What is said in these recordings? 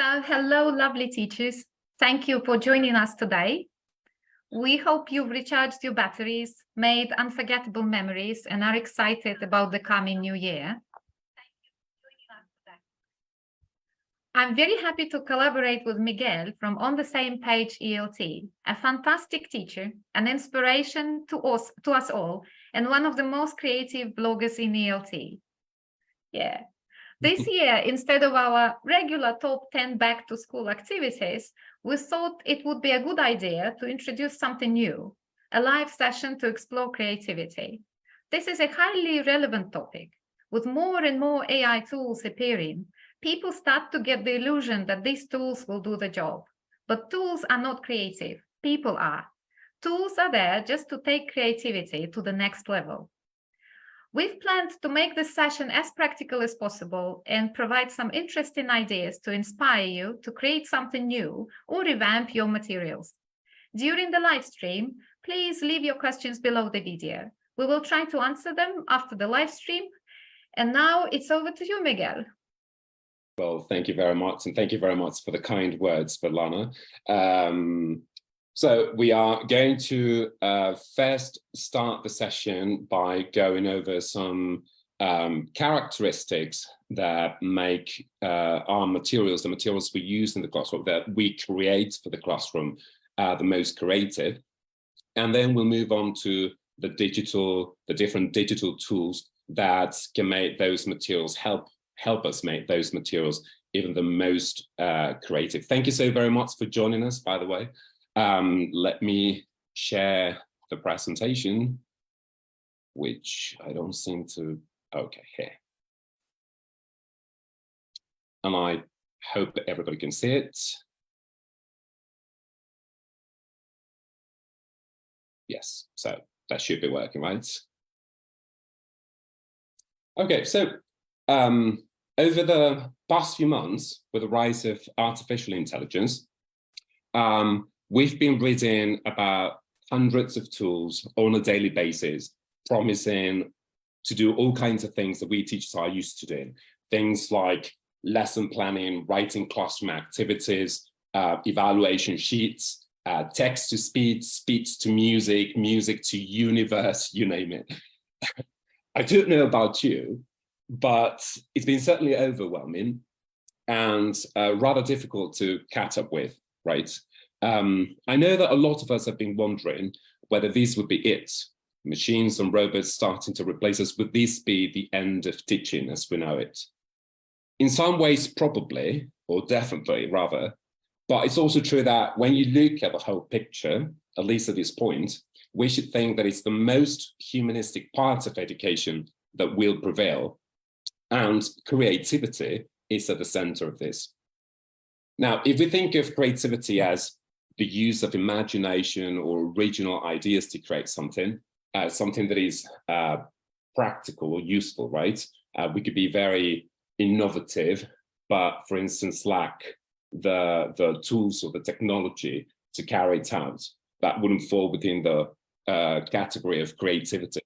So, hello, lovely teachers. Thank you for joining us today. We hope you've recharged your batteries, made unforgettable memories, and are excited about the coming new year. I'm very happy to collaborate with Miguel from On the Same Page ELT, a fantastic teacher, an inspiration to us all, and one of the most creative bloggers in ELT. Yeah. This year, instead of our regular top 10 back to school activities, we thought it would be a good idea to introduce something new, a live session to explore creativity. This is a highly relevant topic. With more and more AI tools appearing, people start to get the illusion that these tools will do the job. But tools are not creative, people are. Tools are there just to take creativity to the next level. We've planned to make this session as practical as possible and provide some interesting ideas to inspire you to create something new or revamp your materials. During the live stream, please leave your questions below the video. We will try to answer them after the live stream. And now it's over to you, Miguel. Well, thank you very much. And thank you very much for the kind words, Svetlana. So we are going to first start the session by going over some characteristics that make our materials, the materials we use in the classroom, that we create for the classroom, the most creative. And then we'll move on to the different digital tools that can make those materials, help us make those materials even the most creative. Thank you so very much for joining us, by the way. Let me share the presentation, which I don't seem to, okay, here. And I hope that everybody can see it. Yes, so that should be working, right? Okay, so over the past few months, with the rise of artificial intelligence, we've been reading about hundreds of tools on a daily basis, promising to do all kinds of things that we teachers are used to doing. Things like lesson planning, writing classroom activities, evaluation sheets, text to speech, speech to music, music to universe, you name it. I don't know about you, but it's been certainly overwhelming and rather difficult to catch up with, right? I know that a lot of us have been wondering whether this would be it. Machines and robots starting to replace us. Would this be the end of teaching as we know it? In some ways, probably, or definitely rather. But it's also true that when you look at the whole picture, at least at this point, we should think that it's the most humanistic part of education that will prevail. And creativity is at the center of this. Now, if we think of creativity as the use of imagination or original ideas to create something, something that is practical or useful, right? We could be very innovative, but for instance, lack the tools or the technology to carry it out. That wouldn't fall within the category of creativity.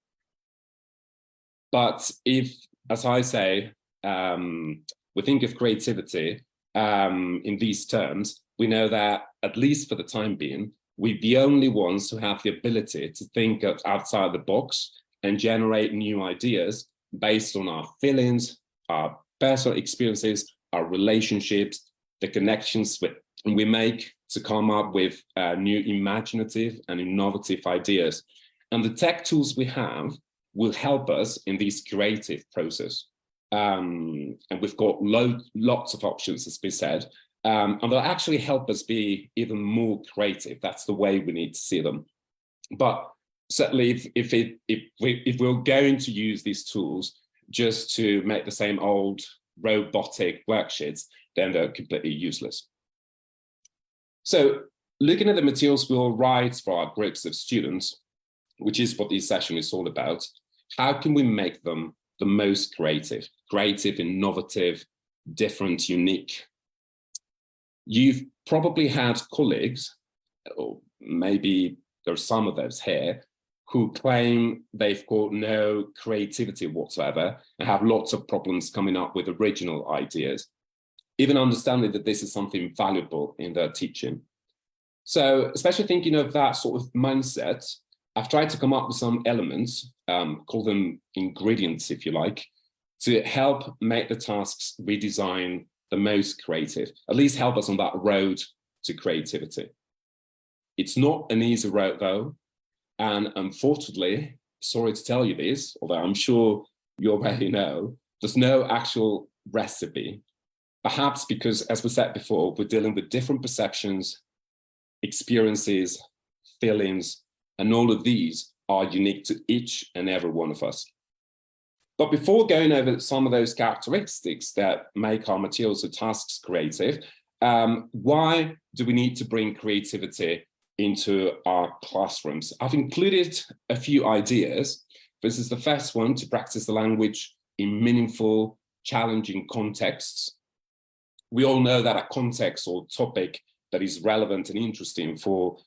But if, as I say, we think of creativity in these terms, we know that, at least for the time being, we're the only ones who have the ability to think of outside the box and generate new ideas based on our feelings, our personal experiences, our relationships, the connections we make to come up with new imaginative and innovative ideas. And the tech tools we have will help us in this creative process. And we've got lots of options, as we said, and they'll actually help us be even more creative. That's the way we need to see them. But certainly, if we're going to use these tools just to make the same old robotic worksheets, then they're completely useless. So, looking at the materials we'll write for our groups of students, which is what this session is all about, how can we make them the most creative, innovative, different, unique? You've probably had colleagues, or maybe there's some of those here, who claim they've got no creativity whatsoever and have lots of problems coming up with original ideas. even understanding that this is something valuable in their teaching. So especially thinking of that sort of mindset, I've tried to come up with some elements, call them ingredients, if you like, to help make the tasks we design the most creative, at least help us on that road to creativity. It's not an easy road though, and unfortunately, sorry to tell you this, although I'm sure you already know, there's no actual recipe. Perhaps because, as we said before, we're dealing with different perceptions, experiences, feelings, and all of these are unique to each and every one of us. But before going over some of those characteristics that make our materials or tasks creative, why do we need to bring creativity into our classrooms? I've included a few ideas. This is the first one: to practice the language in meaningful, challenging contexts. We all know that a context or topic that is relevant and interesting for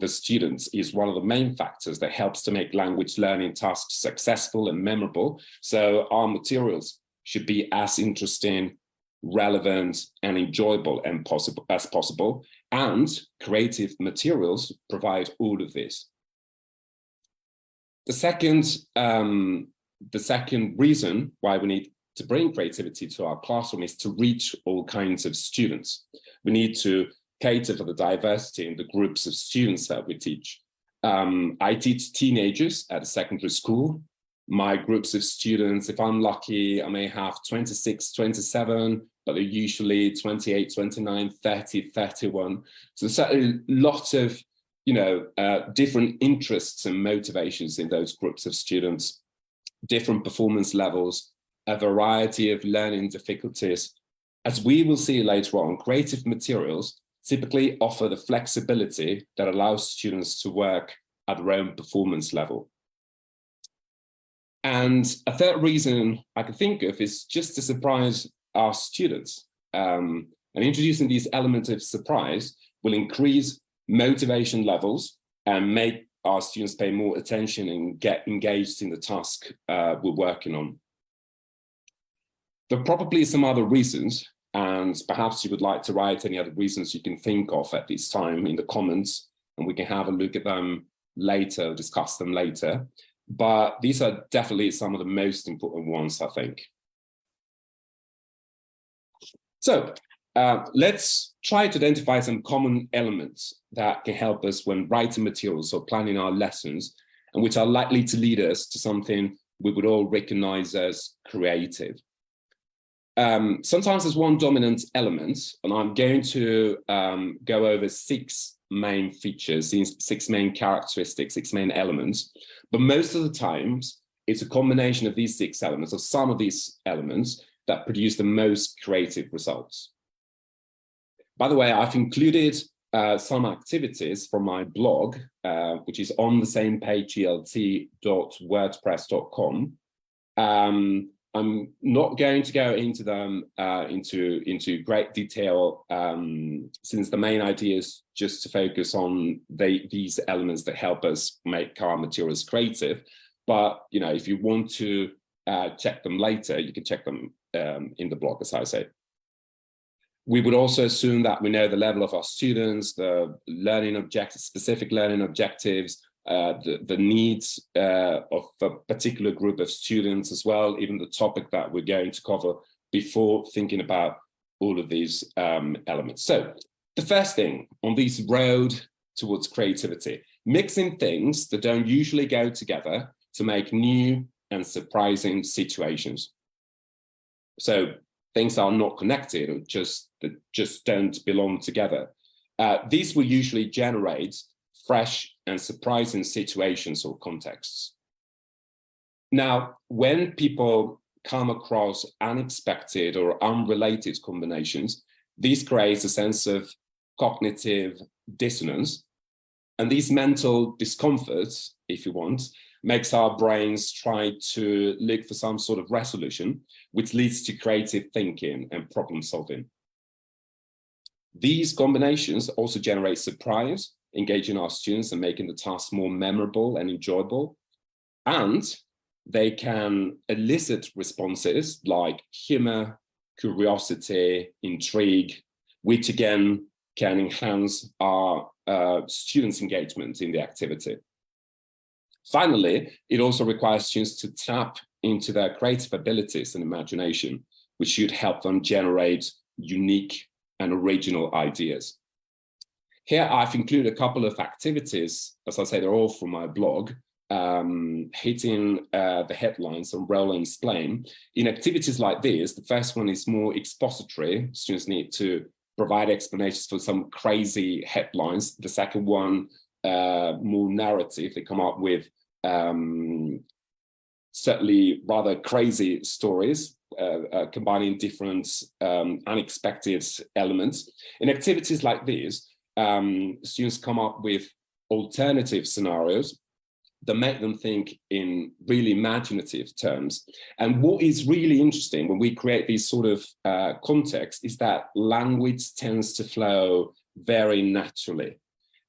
the students is one of the main factors that helps to make language learning tasks successful and memorable. So our materials should be as interesting, relevant, and enjoyable as possible. And creative materials provide all of this. The second reason why we need to bring creativity to our classroom is to reach all kinds of students. We need to cater for the diversity in the groups of students that we teach. I teach teenagers at a secondary school. My groups of students, if I'm lucky, I may have 26, 27, but they're usually 28, 29, 30, 31. So there's a lot of, different interests and motivations in those groups of students, different performance levels, a variety of learning difficulties. As we will see later on, creative materials typically offer the flexibility that allows students to work at their own performance level. And a third reason I can think of is just to surprise our students. And introducing these elements of surprise will increase motivation levels and make our students pay more attention and get engaged in the task we're working on. There are probably some other reasons, and perhaps you would like to write any other reasons you can think of at this time in the comments, and we can have a look at them later, discuss them later. But these are definitely some of the most important ones, I think. So let's try to identify some common elements that can help us when writing materials or planning our lessons, and which are likely to lead us to something we would all recognize as creative. Sometimes there's one dominant element, and I'm going to go over 6 main features, 6 main characteristics, 6 main elements. But most of the times, it's a combination of these 6 elements, or some of these elements, that produce the most creative results. By the way, I've included some activities from my blog, which is OnthesamepageELT.wordpress.com. I'm not going to go into them into great detail, since the main idea is just to focus on these elements that help us make our materials creative. But if you want to check them later, you can check them in the blog, as I say. We would also assume that we know the level of our students, the learning objectives, specific learning objectives, the needs of a particular group of students as well, even the topic that we're going to cover, before thinking about all of these elements. So the first thing on this road towards creativity, mixing things that don't usually go together to make new and surprising situations. So things that are not connected, or that just don't belong together. These will usually generate fresh and surprising situations or contexts. Now, when people come across unexpected or unrelated combinations, these create a sense of cognitive dissonance. And these mental discomforts, if you want, makes our brains try to look for some sort of resolution, which leads to creative thinking and problem solving. These combinations also generate surprise, engaging our students and making the task more memorable and enjoyable. And they can elicit responses like humor, curiosity, intrigue, which again can enhance our students' engagement in the activity. Finally, it also requires students to tap into their creative abilities and imagination, which should help them generate unique and original ideas. Here, I've included a couple of activities. As I say, they're all from my blog, hitting the headlines on Roll and Explain. In activities like this, the first one is more expository. Students need to provide explanations for some crazy headlines. The second one, more narrative. They come up with certainly rather crazy stories, combining different unexpected elements. In activities like these, students come up with alternative scenarios that make them think in really imaginative terms. And what is really interesting when we create these sort of context is that language tends to flow very naturally.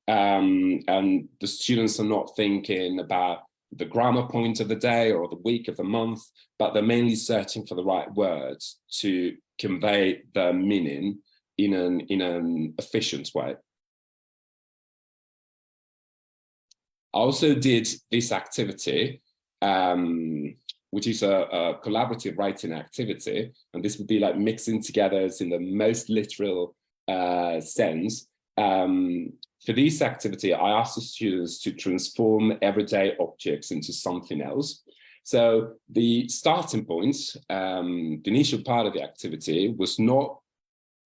And the students are not thinking about the grammar point of the day or the week of the month, but they're mainly searching for the right words to convey the meaning in an efficient way. I also did this activity, which is a collaborative writing activity, and this would be like mixing together in the most literal sense. For this activity, I asked the students to transform everyday objects into something else. So the starting point, the initial part of the activity was not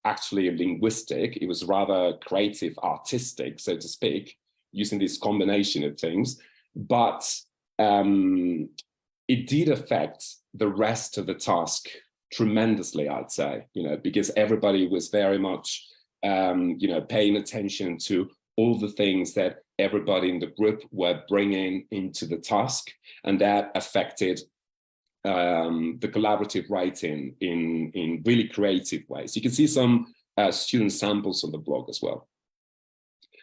actually linguistic, it was rather creative, artistic, so to speak, using this combination of things, but it did affect the rest of the task tremendously, I'd say, because everybody was very much, paying attention to all the things that everybody in the group were bringing into the task, and that affected the collaborative writing in really creative ways. You can see some student samples on the blog as well.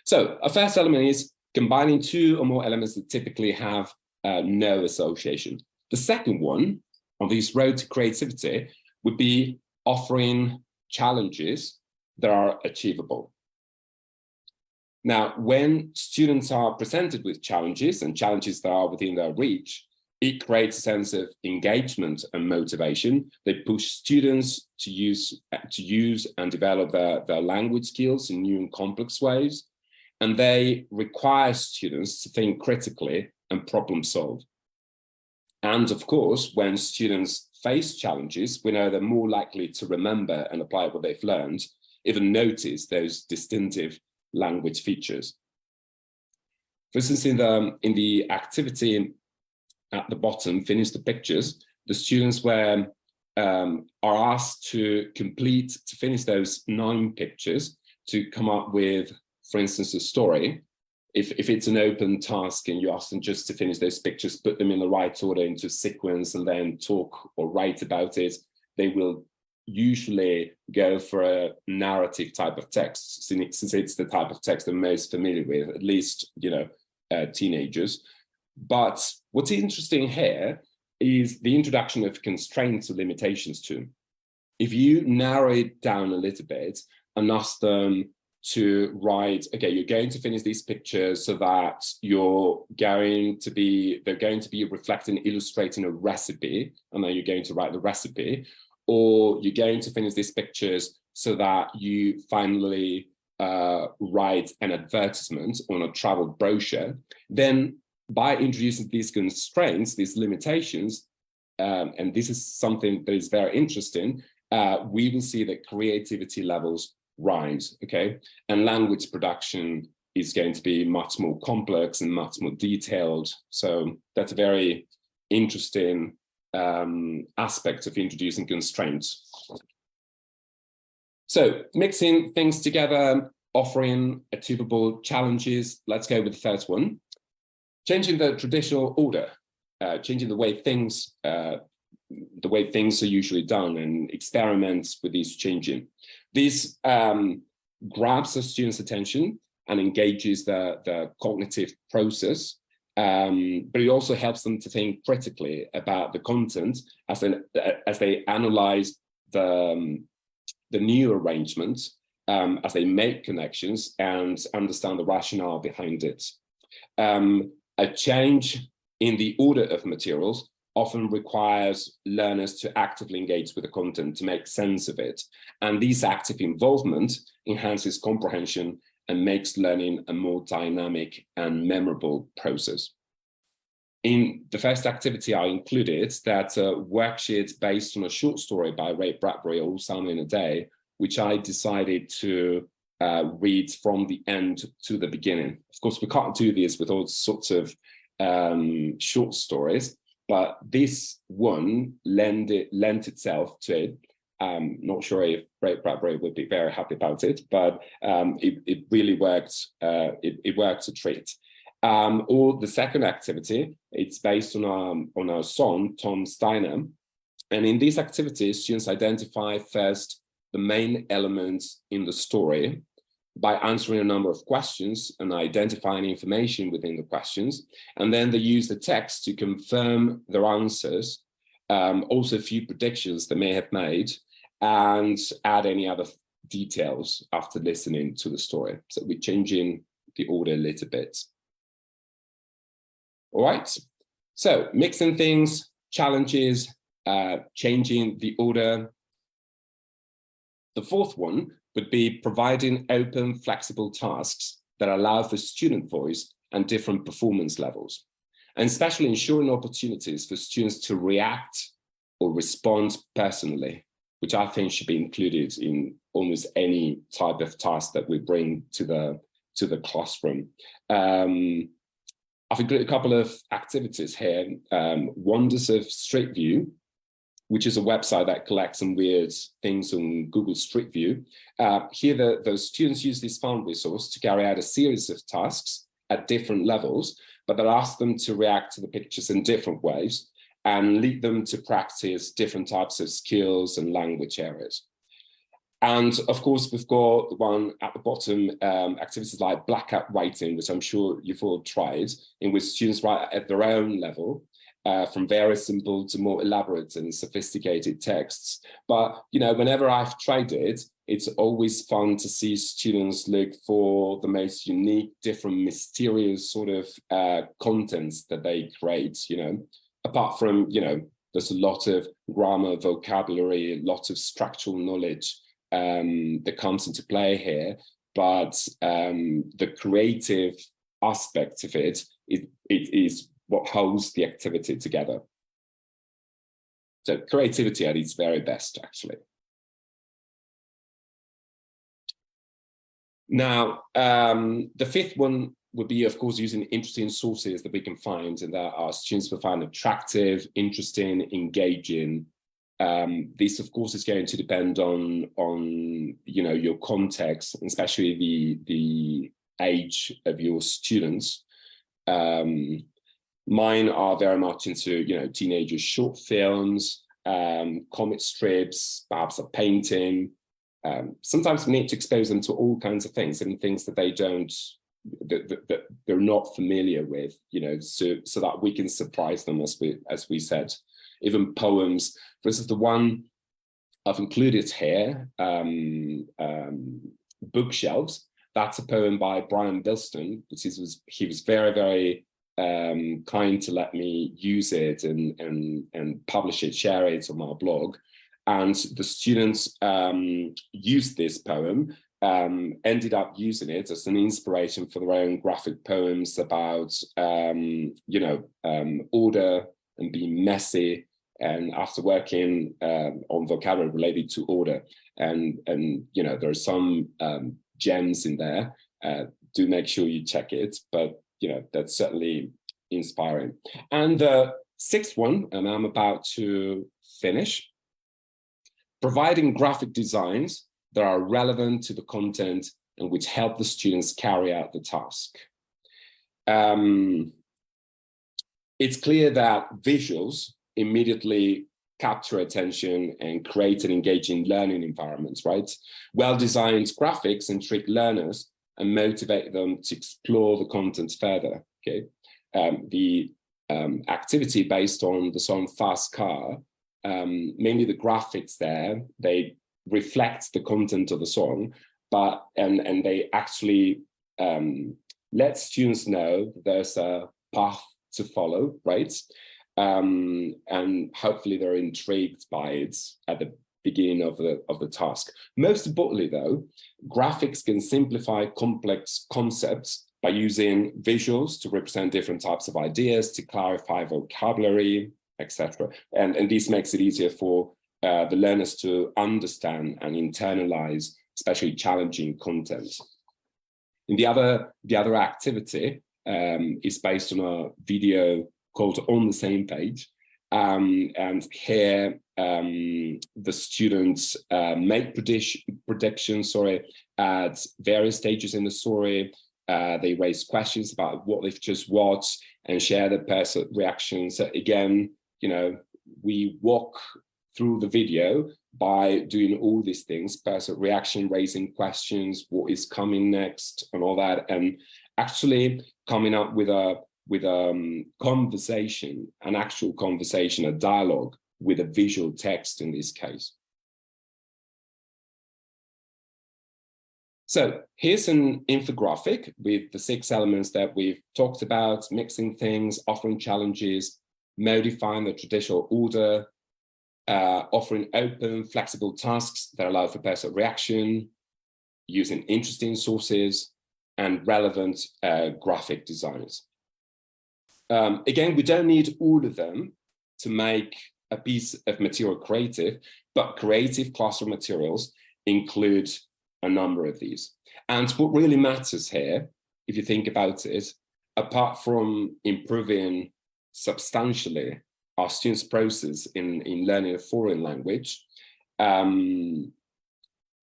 So our first element is combining two or more elements that typically have no association. The second one on this road to creativity would be offering challenges that are achievable. Now, when students are presented with challenges and challenges that are within their reach, it creates a sense of engagement and motivation. They push students to use and develop their language skills in new and complex ways. And they require students to think critically and problem solve. And of course, when students face challenges, we know they're more likely to remember and apply what they've learned, even notice those distinctive language features. For instance, in the activity at the bottom, finish the pictures, the students are asked to finish those 9 pictures to come up with, for instance, a story. If it's an open task and you ask them just to finish those pictures, put them in the right order into sequence and then talk or write about it, they will usually go for a narrative type of text, since it's the type of text they're most familiar with, at least, teenagers. But what's interesting here is the introduction of constraints or limitations too. If you narrow it down a little bit and ask them to write, okay, you're going to finish these pictures so that they're going to be reflecting, illustrating a recipe, and then you're going to write the recipe, or you're going to finish these pictures so that you finally write an advertisement on a travel brochure, then by introducing these constraints, these limitations, and this is something that is very interesting, we will see that creativity levels rise, okay? And language production is going to be much more complex and much more detailed. So that's a very interesting aspect of introducing constraints. So mixing things together, offering achievable challenges. Let's go with the first one. Changing the traditional order, changing the way things are usually done, and experiments with these changing. This grabs the student's attention and engages the cognitive process, but it also helps them to think critically about the content as they analyze the new arrangement as they make connections and understand the rationale behind it. A change in the order of materials often requires learners to actively engage with the content to make sense of it. And this active involvement enhances comprehension and makes learning a more dynamic and memorable process. In the first activity, I included that worksheet based on a short story by Ray Bradbury, All Summer in a Day, which I decided to read from the end to the beginning. Of course, we can't do this with all sorts of short stories, but this one lent itself to it. Not sure if Ray Bradbury would be very happy about it, but it really worked. It worked a treat. Or the second activity, it's based on our son, Tom Steiner. And in these activities, students identify first the main elements in the story by answering a number of questions and identifying information within the questions. And then they use the text to confirm their answers, also a few predictions they may have made, and add any other details after listening to the story. So we're changing the order a little bit. All right, so mixing things, challenges, changing the order. The fourth one would be providing open, flexible tasks that allow for student voice and different performance levels, and especially ensuring opportunities for students to react or respond personally, which I think should be included in almost any type of task that we bring to the classroom. I've included a couple of activities here. Wonders of Street View, which is a website that collects some weird things on Google Street View. Here, the students use this fun resource to carry out a series of tasks at different levels, but that ask them to react to the pictures in different ways and lead them to practice different types of skills and language areas. And of course, we've got the one at the bottom, activities like blackout writing, which I'm sure you've all tried, in which students write at their own level, from very simple to more elaborate and sophisticated texts. But, you know, whenever I've tried it, it's always fun to see students look for the most unique, different, mysterious sort of contents that they create, you know, apart from, you know, there's a lot of grammar, vocabulary, a lot of structural knowledge that comes into play here. But the creative aspect of it is what holds the activity together. So creativity at its very best, actually. Now, the fifth one would be, of course, using interesting sources that we can find and that our students will find attractive, interesting, engaging. This, of course, is going to depend on you know, your context, especially the age of your students. Mine are very much into, you know, teenagers' short films, comic strips, perhaps a painting. Sometimes we need to expose them to all kinds of things and things that they don't, that they're not familiar with, you know, so that we can surprise them, as we said. Even poems. This is the one I've included here, Bookshelves. That's a poem by Brian Bilston, which he was very, very kind to let me use it and publish it, share it on our blog. And the students used this poem, ended up using it as an inspiration for their own graphic poems about, you know, order and being messy. And after working on vocabulary related to order, and you know, there are some gems in there. Do make sure you check it, but you know, that's certainly inspiring. And the sixth one, and I'm about to finish, providing graphic designs that are relevant to the content and which help the students carry out the task. It's clear that visuals immediately capture attention and create an engaging learning environment, right? Well-designed graphics intrigue learners and motivate them to explore the content further, okay? The activity based on the song Fast Car mainly the graphics there, they reflect the content of the song, but and they actually let students know there's a path to follow, right? And hopefully they're intrigued by it at the beginning of the task. Most importantly, though, graphics can simplify complex concepts by using visuals to represent different types of ideas, to clarify vocabulary, etc. And this makes it easier for the learners to understand and internalize, especially challenging content. And the other activity is based on a video called On the Same Page. And here the students make predictions at various stages in the story. They raise questions about what they've just watched and share their personal reactions. So again, you know, we walk through the video by doing all these things: personal reaction, raising questions, what is coming next, and all that, and actually coming up with a conversation, an actual conversation, a dialogue with a visual text in this case. So here's an infographic with the 6 elements that we've talked about: mixing things, offering challenges, modifying the traditional order, offering open, flexible tasks that allow for personal reaction, using interesting sources, and relevant graphic designers. Again, we don't need all of them to make a piece of material creative, but creative classroom materials include a number of these. And what really matters here, if you think about it, apart from improving substantially our students' process in learning a foreign language,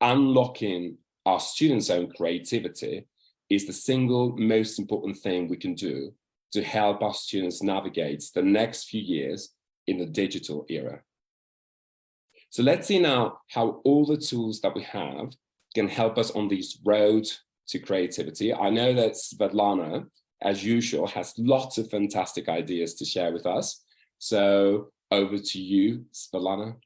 unlocking our students' own creativity is the single most important thing we can do to help our students navigate the next few years in the digital era. So let's see now how all the tools that we have can help us on this road to creativity. I know that Svetlana, as usual, has lots of fantastic ideas to share with us. So over to you, Svetlana.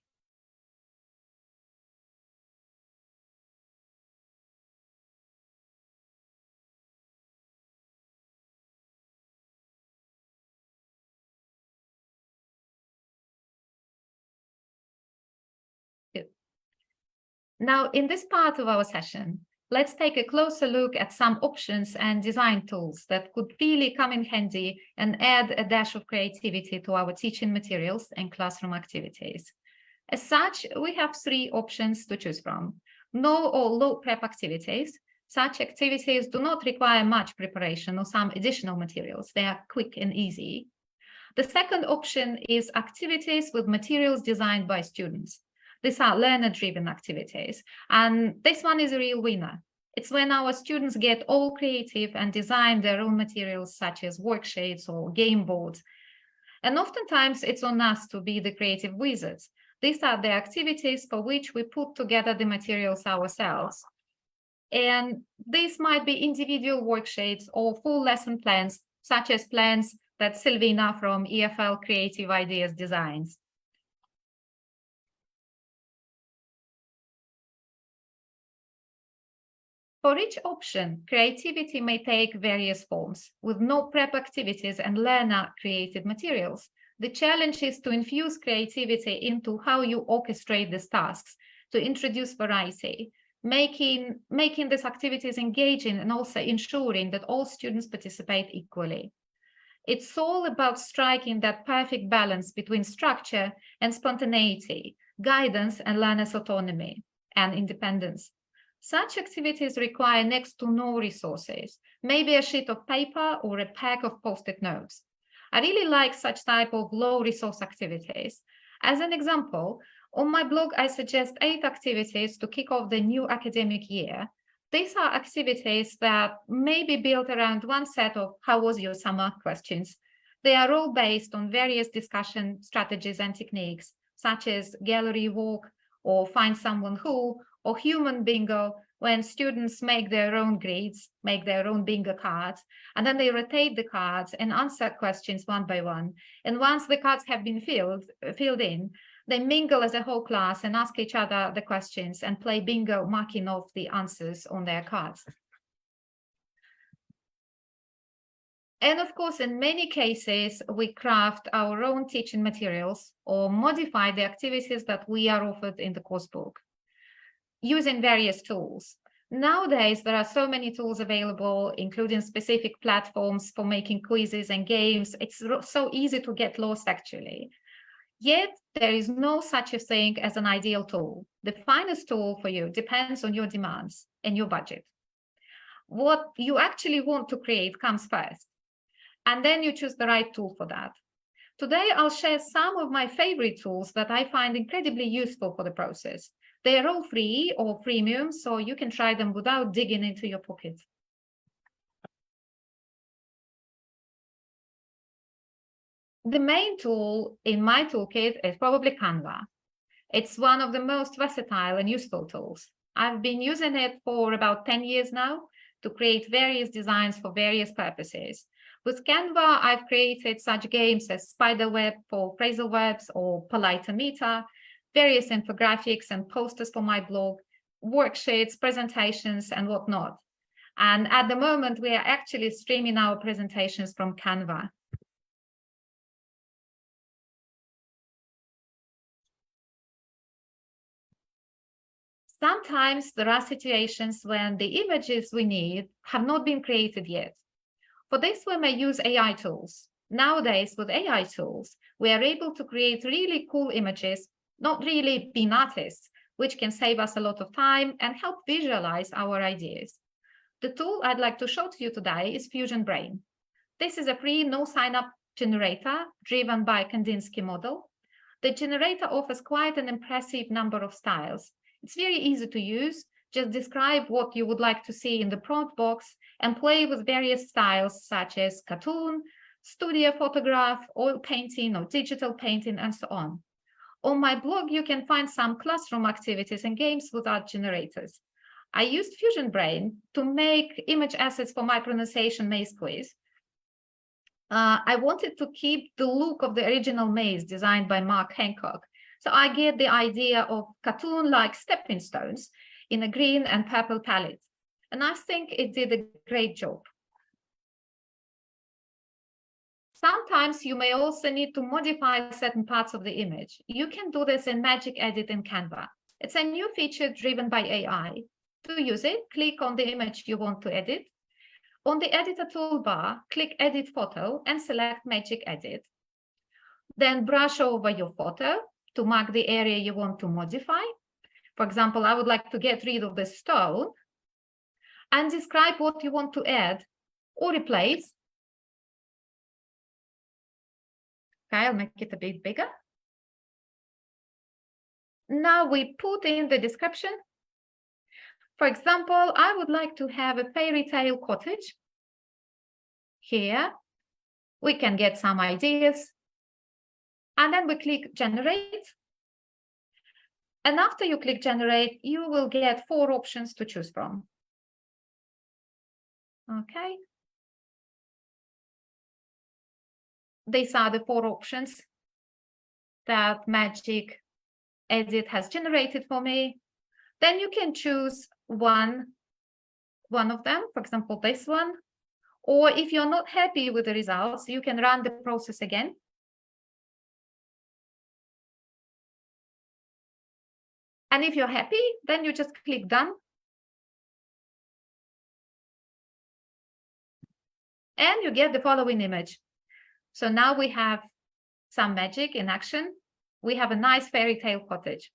Now, in this part of our session, let's take a closer look at some options and design tools that could really come in handy and add a dash of creativity to our teaching materials and classroom activities. As such, we have 3 options to choose from. No or low prep activities. Such activities do not require much preparation or some additional materials. They are quick and easy. The second option is activities with materials designed by students. These are learner-driven activities, and this one is a real winner. It's when our students get all creative and design their own materials, such as worksheets or game boards. And oftentimes, it's on us to be the creative wizards. These are the activities for which we put together the materials ourselves. And these might be individual worksheets or full lesson plans, such as plans that Silvina from ELT Creative Ideas designs. For each option, creativity may take various forms, with no prep activities and learner-created materials. The challenge is to infuse creativity into how you orchestrate these tasks, to introduce variety, making these activities engaging and also ensuring that all students participate equally. It's all about striking that perfect balance between structure and spontaneity, guidance and learners' autonomy and independence. Such activities require next to no resources, maybe a sheet of paper or a pack of post-it notes. I really like such type of low-resource activities. As an example, on my blog, I suggest 8 activities to kick off the new academic year. These are activities that may be built around one set of "How was your summer?" questions. They are all based on various discussion strategies and techniques, such as gallery walk or find someone who, or human bingo, when students make their own grids, make their own bingo cards, and then they rotate the cards and answer questions one by one. And once the cards have been filled in, They mingle as a whole class and ask each other the questions and play bingo, marking off the answers on their cards. And of course, in many cases, we craft our own teaching materials or modify the activities that we are offered in the course book using various tools. Nowadays, there are so many tools available, including specific platforms for making quizzes and games. It's so easy to get lost, actually. Yet, there is no such a thing as an ideal tool. The finest tool for you depends on your demands and your budget. What you actually want to create comes first, and then you choose the right tool for that. Today, I'll share some of my favorite tools that I find incredibly useful for the process. They are all free or freemium, so you can try them without digging into your pocket. The main tool in my toolkit is probably Canva. It's one of the most versatile and useful tools. I've been using it for about 10 years now to create various designs for various purposes. With Canva, I've created such games as Spiderweb for phrasal verbs or Politer Meter, various infographics and posters for my blog, worksheets, presentations, and whatnot. And at the moment, we are actually streaming our presentations from Canva. Sometimes there are situations when the images we need have not been created yet. For this, we may use AI tools. Nowadays, with AI tools, we are able to create really cool images, not really being artists, which can save us a lot of time and help visualize our ideas. The tool I'd like to show to you today is Fusion Brain. This is a free no sign-up generator driven by a Kandinsky model. The generator offers quite an impressive number of styles. It's very easy to use. Just describe what you would like to see in the prompt box and play with various styles such as cartoon, studio photograph, oil painting, or digital painting, and so on. On my blog, you can find some classroom activities and games with art generators. I used Fusion Brain to make image assets for my pronunciation maze quiz. I wanted to keep the look of the original maze designed by Mark Hancock. So I get the idea of cartoon-like stepping stones in a green and purple palette. And I think it did a great job. Sometimes you may also need to modify certain parts of the image. You can do this in Magic Edit in Canva. It's a new feature driven by AI. To use it, click on the image you want to edit. On the editor toolbar, click Edit Photo and select Magic Edit. Then brush over your photo to mark the area you want to modify. For example, I would like to get rid of the stone and describe what you want to add or replace. Okay, I'll make it a bit bigger. Now we put in the description. For example, I would like to have a fairy tale cottage. Here, we can get some ideas. And then we click Generate. And after you click Generate, you will get 4 options to choose from. Okay. These are the 4 options that Magic Edit has generated for me. Then you can choose one of them, for example, this one. Or if you're not happy with the results, you can run the process again. And if you're happy, then you just click Done. And you get the following image. So now we have some magic in action. We have a nice fairy tale cottage.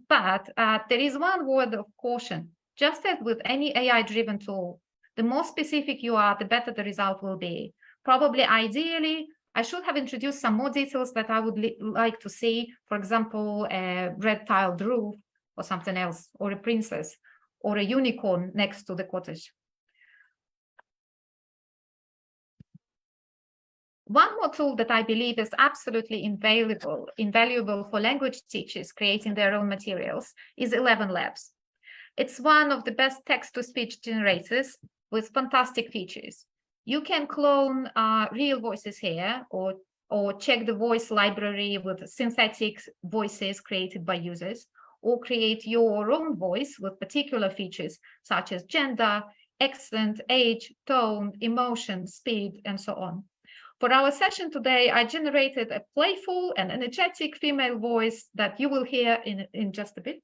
But there is one word of caution. Just as with any AI-driven tool, the more specific you are, the better the result will be. Probably, ideally, I should have introduced some more details that I would like to see. For example, a red tiled roof or something else, or a princess, or a unicorn next to the cottage. One more tool that I believe is absolutely invaluable for language teachers creating their own materials is 11 Labs. It's one of the best text-to-speech generators with fantastic features. You can clone real voices here or or check the voice library with synthetic voices created by users, or create your own voice with particular features such as gender, accent, age, tone, emotion, speed, and so on. For our session today, I generated a playful and energetic female voice that you will hear in just a bit.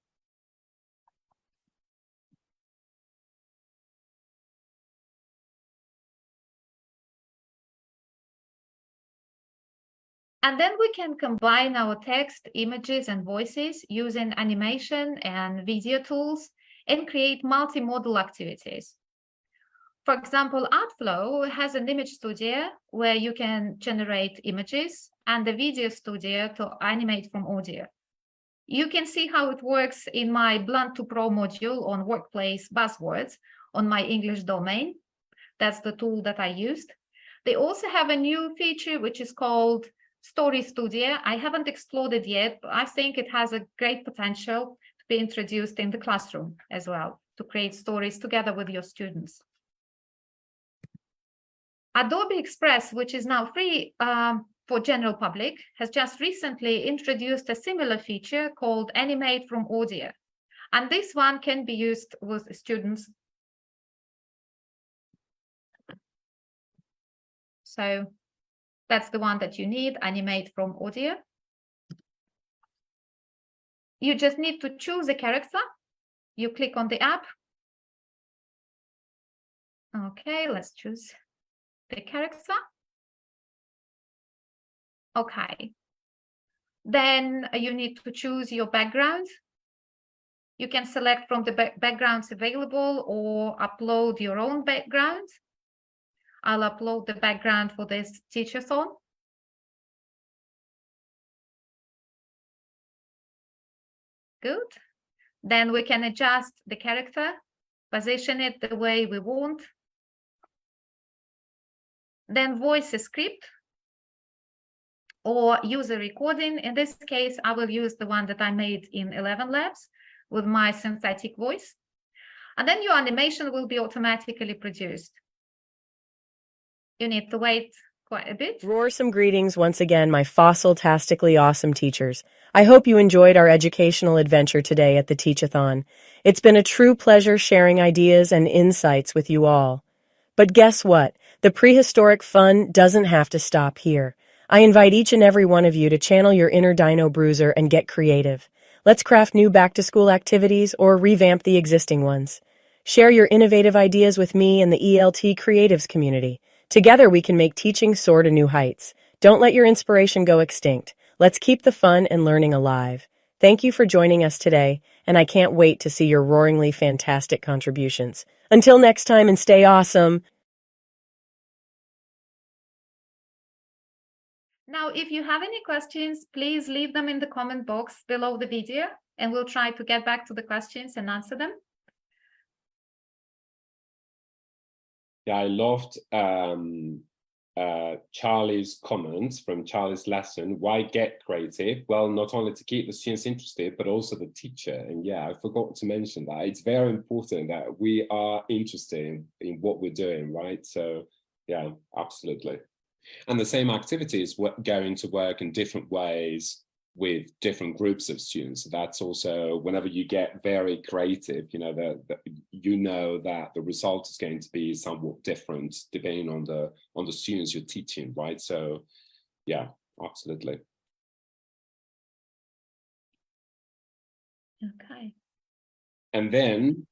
And then we can combine our text, images, and voices using animation and video tools and create multimodal activities. For example, Artflow has an image studio where you can generate images and a video studio to animate from audio. You can see how it works in my Blunt to Pro module on workplace buzzwords on my English domain. That's the tool that I used. They also have a new feature which is called Story Studio. I haven't explored it yet, but I think it has a great potential to be introduced in the classroom as well, to create stories together with your students. Adobe Express, which is now free for general public, has just recently introduced a similar feature called Animate from Audio. And this one can be used with students. So that's the one that you need, Animate from Audio. You just need to choose a character. You click on the app. Okay, let's choose the character. Okay. Then you need to choose your background. You can select from the backgrounds available or upload your own background. I'll upload the background for this teachathon. Good. Then we can adjust the character, position it the way we want. Then voice a script or use a recording. In this case, I will use the one that I made in 11 Labs with my synthetic voice. And then your animation will be automatically produced. You need to wait quite a bit. Roarsome greetings once again, my fossil-tastically awesome teachers. I hope you enjoyed our educational adventure today at the Teachathon. It's been a true pleasure sharing ideas and insights with you all. But guess what? The prehistoric fun doesn't have to stop here. I invite each and every one of you to channel your inner dino bruiser and get creative. Let's craft new back-to-school activities or revamp the existing ones. Share your innovative ideas with me and the ELT Creatives community. Together we can make teaching soar to new heights. Don't let your inspiration go extinct. Let's keep the fun and learning alive. Thank you for joining us today, and I can't wait to see your roaringly fantastic contributions. Until next time, and stay awesome. Now, if you have any questions, please leave them in the comment box below the video, and we'll try to get back to the questions and answer them. Yeah, I loved Charlie's comments from Charlie's lesson. Why get creative? Well, not only to keep the students interested, but also the teacher. And yeah, I forgot to mention that. It's very important that we are interested in what we're doing, right? So yeah, absolutely. And the same activities going to work in different ways with different groups of students. That's also, whenever you get very creative, you know that the result is going to be somewhat different depending on the students you're teaching, right? So yeah, absolutely. Okay. And then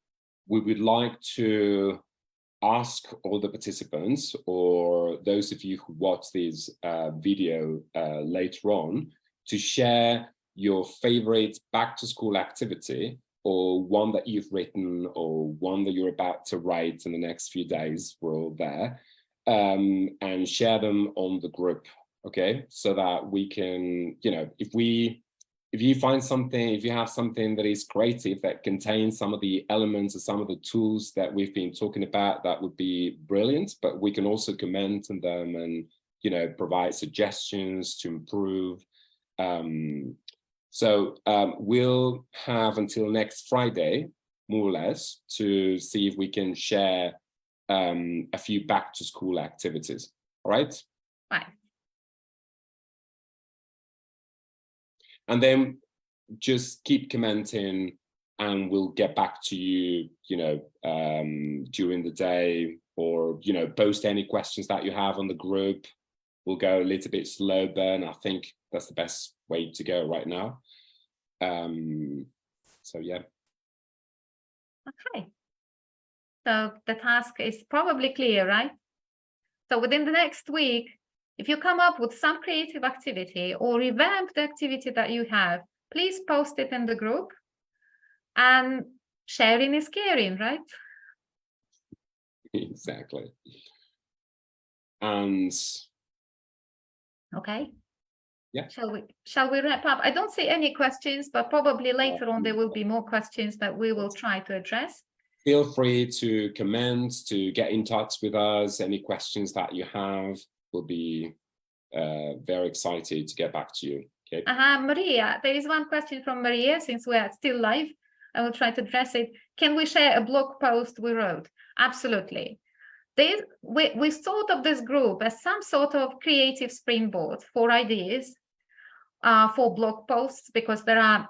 we would like to ask all the participants, or those of you who watch this video later on, to share your favorite back-to-school activity, or one that you've written, or one that you're about to write in the next few days. We're all there, and share them on the group, okay? So that we can, you know, if you find something, if you have something that is creative, that contains some of the elements or some of the tools that we've been talking about, that would be brilliant. But we can also comment on them and, you know, provide suggestions to improve. We'll have until next Friday, more or less, to see if we can share a few back to school activities. All right? Bye. And then just keep commenting, and we'll get back to you, during the day, or, post any questions that you have on the group. We'll go a little bit slow burn. I think that's the best way to go right now. So, yeah. Okay. So the task is probably clear, right? So within the next week, if you come up with some creative activity or revamp the activity that you have, please post it in the group. And sharing is caring, right? Exactly. And okay. Yeah. Shall we wrap up? I don't see any questions, but probably later on there will be more questions that we will try to address. Feel free to comment, to get in touch with us. Any questions that you have, we'll be very excited to get back to you. Okay. Maria, there is one question from Maria, since we are still live. I will try to address it. Can we share a blog post we wrote? Absolutely. We thought of this group as some sort of creative springboard for ideas, for blog posts, because there are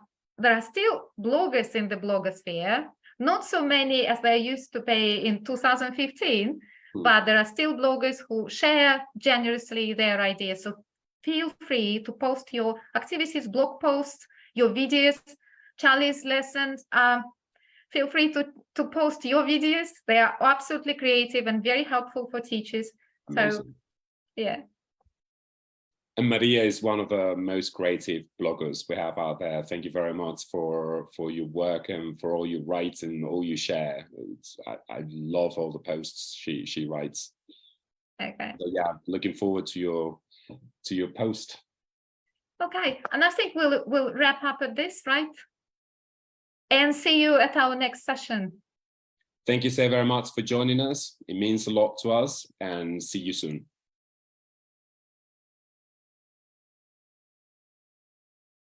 still bloggers in the blogosphere, not so many as there used to be in 2015, but there are still bloggers who share generously their ideas. So feel free to post your activities, blog posts, your videos, Charlie's lessons. Feel free to post your videos. They are absolutely creative and very helpful for teachers. Amazing. So, yeah. And Maria is one of the most creative bloggers we have out there. Thank you very much for your work and for all you write and all you share. I love all the posts she writes. Okay. So yeah, looking forward to your post. Okay, and I think we'll wrap up at this, right? And see you at our next session. Thank you so very much for joining us. It means a lot to us, and see you soon.